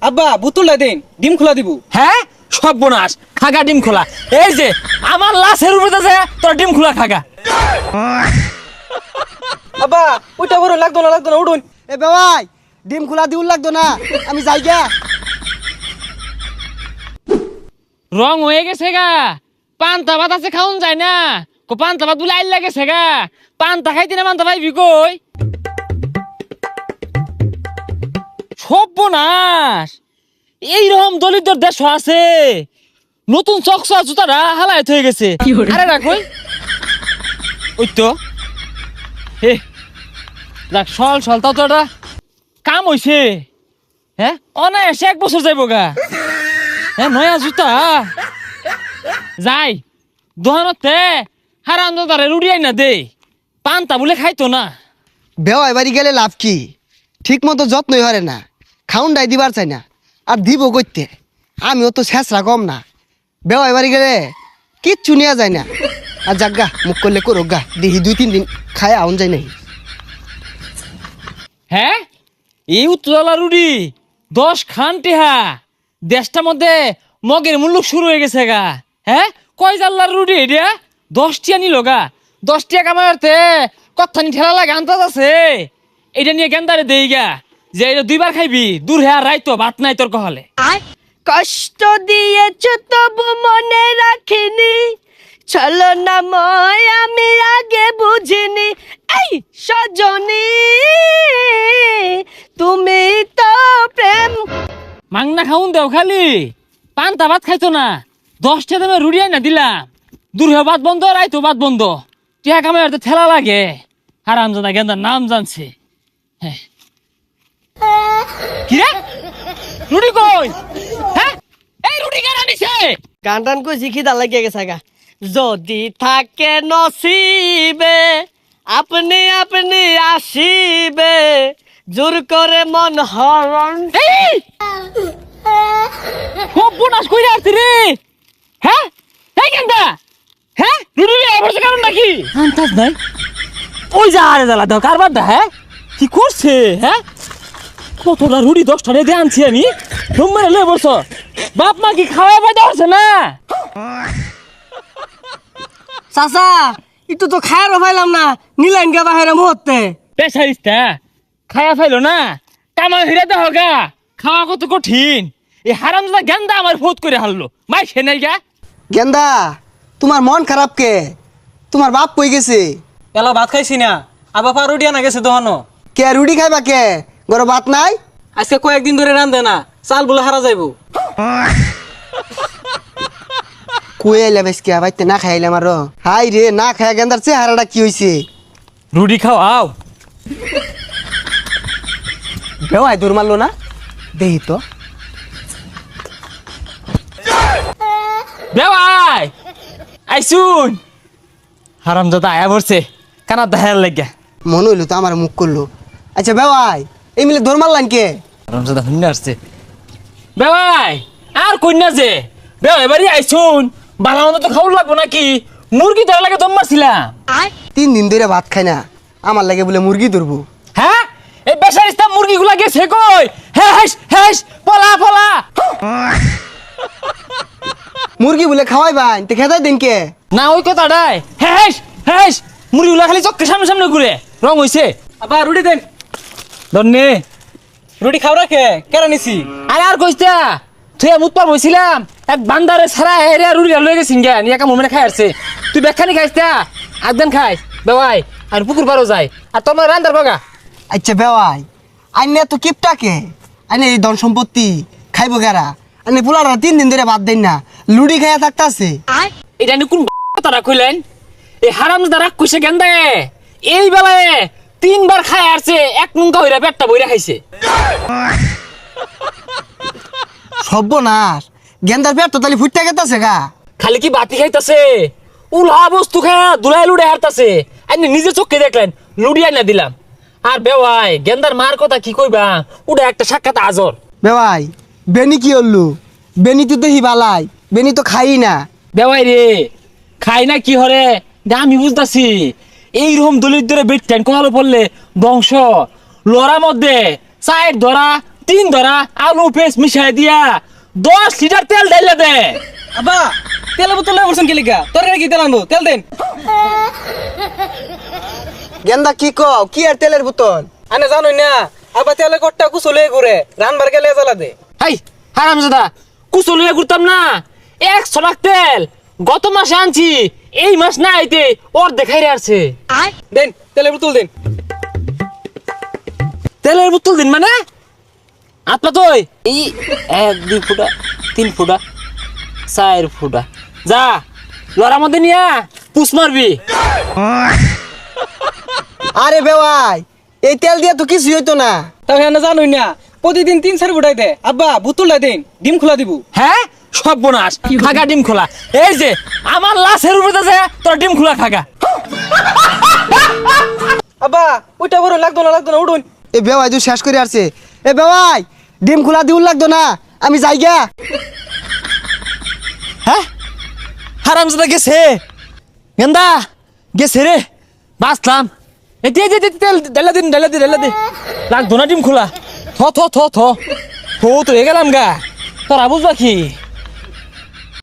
আব্বা বোতলটা দেন, ডিম খোলা দিব। হ্যাঁ সর্বনাশ, খাগা ডিম খোলা। এই যে আমার লাশের উপরে আছে তোর ডিম খোলা খাগা। আব্বা ওইটা বড় লাগতো না উঠুন। এ বেওয়াই ডিম খোলা দিউল লাগতো না, আমি যাই গা। রং হয়ে গেছে গা, পান্তা ভাত আছে খাওন যায় না। পান্তা ভাত বলে আইল লাগেছে গা, পান্তা খাইতে না পান্তা পাইবি কই? সর্বনাশ, এইরকম দলিতর দেশ আছে, নতুন চকচা জুতাটা হালায় হয়ে গেছে। আরে রাখই ওই তো হে দেখ, সল তাও তো একটা কাম হইছে। হ্যাঁ অনায়াসে 1 বছর যাইব গা। হ্যাঁ নয়া জুতা যাই দোকানতে হারান দাদারে রুড়ি আইনা দে, পান্তা বলে খাইতো না। বেওয়াই বাড়ি গেলে লাভ কি? ঠিক মতো যত্নই হরে না, খাউন্ডাই দিবার চাই না, আর দিব কইতে। আমিও তো শেষরা কম না, বেওয়াই বাড়ি গেলে কিচ্ছু নেওয়া যায় না। আর যাগা মুখ করলে করো গা, দেখি 2-3 দিন খায় আউন যায় নাই। হ্যাঁ এই উত্তরলা রুড়ি 10 খান টেহা, দেশটার মধ্যে মগের মূল্য শুরু হয়ে গেছে গা। হ্যাঁ কয় জাল্লার রুড়ি এটা 10 টিয়া নিল গা। 10 টিয়া কামাতে কত্থানি ঠেলা লাগে আন্দাজ আছে। এটা নিয়ে গেন্দারে দেই গা যে এটা 2 বার খাইবি, দূর হ্যাঁ রাইতো ভাত নাই তোর কহলে। কষ্ট দিয়েছ তবু মনে রাখিনি, চলো না ময় আমি আগে বুঝিনি। এই সজনী তুমি তো প্রেম। মাংনা খাউন দেও খালি, পান্তা ভাত খাইতো না। 10 টা দামে রুড়ি আইনা দিলাম, দূর হ্যাঁ ভাত বন্ধ, রাইতো ভাত বন্ধ। টিয়া কামাতে ঠেলা লাগে, হারামজাদা গেন্দার নাম জানছে। হ্যাঁ কি রে রুটি কই? হ্যাঁ এই রুটি কেন আনিছে? গান টান কই শিখিদা লাগিয়ে গেছে গা। যদি থাকে নসিবে আপনি আপনি আসিবে, জোর করে মন হরণ। এই খুব বোনাস কইরা আসছে রে। হ্যাঁ এই গেন্দা, হ্যাঁ রুটি এবারছে কারণ নাকি আন্তাজ নাই? ওই যা আরে দালা দাও কারবার দা। হ্যাঁ কি করছে? হ্যাঁ কতটা রুটি 10টা দিয়ে আনছি আমি, রুমে লয়ে বসো। বাপ মা কি খাওয়া পাইতে পারছে না? চাচা একটু তো খায়ারও পাইলাম না, নিলাইন গা বাহিরে মুহূর্তে। পেশারিস্তা খায়া ফাইলো না, কামা হিরা দেহ গা। খাওয়া কত কঠিন। এই হারামজাদা গেন্দা আমার ফোত করে হারলো, মাই সে নাই গা। গেন্দা তোমার মন খারাপ কে? তোমার বাপ কই গেছে? এলা ভাত খাইছি না, আবার পা রুটি আনা গেছে দোকানো। কে রুটি খাইবা কে? ঘরে ভাত নাই? আজকে কয়েকদিন ধরে রান্ধে না, চাল বলে হারা যাইব। কই আইলা বেশকে বাইতে না খাইলাম আর। হাই রে, না খায় গেন্দার চেহারাটা কি হইছে? রুটি খাও আও। বেওয়াই দূর মারলো না, দেহি তো। বেওয়াই আইসুন, হারামজাদা আয়া পড়ছে কানা দেখার লাগিয়া। মনে হইলো তো আমার মুখ করলো। আচ্ছা বেওয়াই এই মিলে দৌড় মারলাম কে? হারামজাদা হুন্না আসছে। বেওয়াই আর কইনা যে বেওয়াই বাড়ি আইসুন, বালা মন্দ তো খাওয়া লাগবো নাকি? মুরগি ধরা লাগে দম মারছিলাম। 3 দিন ধরে ভাত খাই না, আমার লাগে বলে মুরগি ধরবো। হ্যাঁ এই বেসারিস্তা মুরগিগুলা গেছে কই? হ্যাঁ হ্যাঁ পলা পলা। মুরগি বলে খাওয়াই ভাই, তো খেতাই দিন কে? না ওই কথাটাই। হ্যাঁ হ্যাঁ মুরগিগুলা খালি চোখের সামনে সামনে ঘুরে রং হইছে। আবার রুটি দেন। ধন্যে রুটি খাও রাখে কেরা নিছি। আরে আর কইতা তুই মুতপা বইছিলাম, এক বান্দারে ছাড়া এরিয়া রুড়ি লয়ে গেছিন গা, নিয়ে কাম মোমেনে খাই আসছে। তুই বেখানি খাইছা একদিন খাইস বেওয়াই, আর পুকুর পারও যায়, আর তোর মানে রান্দার বাগা। আচ্ছা বেওয়াই আইনে তো কিপটা কে? আইনে এই ধন সম্পত্তি খাইবো গেরা? আইনে পোলারা 3 দিন ধরে ভাত দেন না, লুডি খাইয়া থাকতাছে। এটা নিয়ে কোন কথাটা কইলেন? এই হারামজাদা রাগ কইছে গেন্দা, এই বেলায় 3 বার খাই আসছে, 1 নুঙ্কা হইরা পেটটা বইরা খাইছে। সর্বনাশ, গেন্দার পেট তো তাহলে ফুটতে গেতাছে গা। খালি কি বাতি খাইতাছে, উলা বস্তু খায়া দুলাই লুড়ে হারতাছে। আপনি নিজে চোখে দেখলেন, লুড়ি আইনা দিলাম। আর বেওয়াই গেন্দার মার কথা কি কইবা, ওটা একটা সাক্ষাৎ আজর। বেওয়াই বেনি কি হল্লু? বেনি তো দেখি বালাই, বেনি তো খাই না। বেওয়াই রে খাই না কি হরে আমি বুঝতাছি। এইরকম দলিত ধরে বেটতেন কহালো পড়লে বংশ লড়ার মধ্যে চায়ের ধরা তিন ধরা আলু পেস্ট মিশাই দিয়া 10 লিটার তেল ঢাইলা দে। আব্বা তেলের বোতল লয়ে বলছেন কি লিগা তোর কি তেল আনবো তেল দেন গেন্দা কি কও কি আর তেলের বোতল আনে জানোই না আব্বা তেলের কট্টা কুচলে ঘুরে রানবার গেলে জ্বালা দে হাই হারামজাদা কুচলিয়া করতাম না 100 লাখ তেল গত মাসে আনছি এই মাস না আইতে ওর দেখাই আসছে। দেন তেলের বোতল দেন তেলের বোতল দিন মানে আপনা তো এই 1 2 ফুটা 3 ফুটা 4 ফুটা যা লড়ার মধ্যে নিয়া পুষ মারবি। আরে বেওয়াই এই তেল দিয়ে তো কিছু হইতো না। তাহলে আনে জানোই না প্রতিদিন 3-4 ফুটাই দে আব্বা বোতলটা দেন ডিম খোলা দিব হ্যাঁ সব বোনাস খাগা ডিম খোলা এই যে আমার লাশের উপরে আছে তোর ডিম খোলা খাগা। আব্বা ওইটা বড় লাগতো না উঠুন এ বেওয়াই তুই শেষ করে আসছে। এ বেওয়াই ডিম খোলা দিউল লাগতো না আমি যাই গা। হ্যাঁ হারামজাদা গেছে গেন্দা গেছে রে বাঁচলাম। এই দে তেল ঢেলা দে লাগতো না ডিম খোলা থ তো হয়ে গেলাম গা তোরা বুঝবা কি।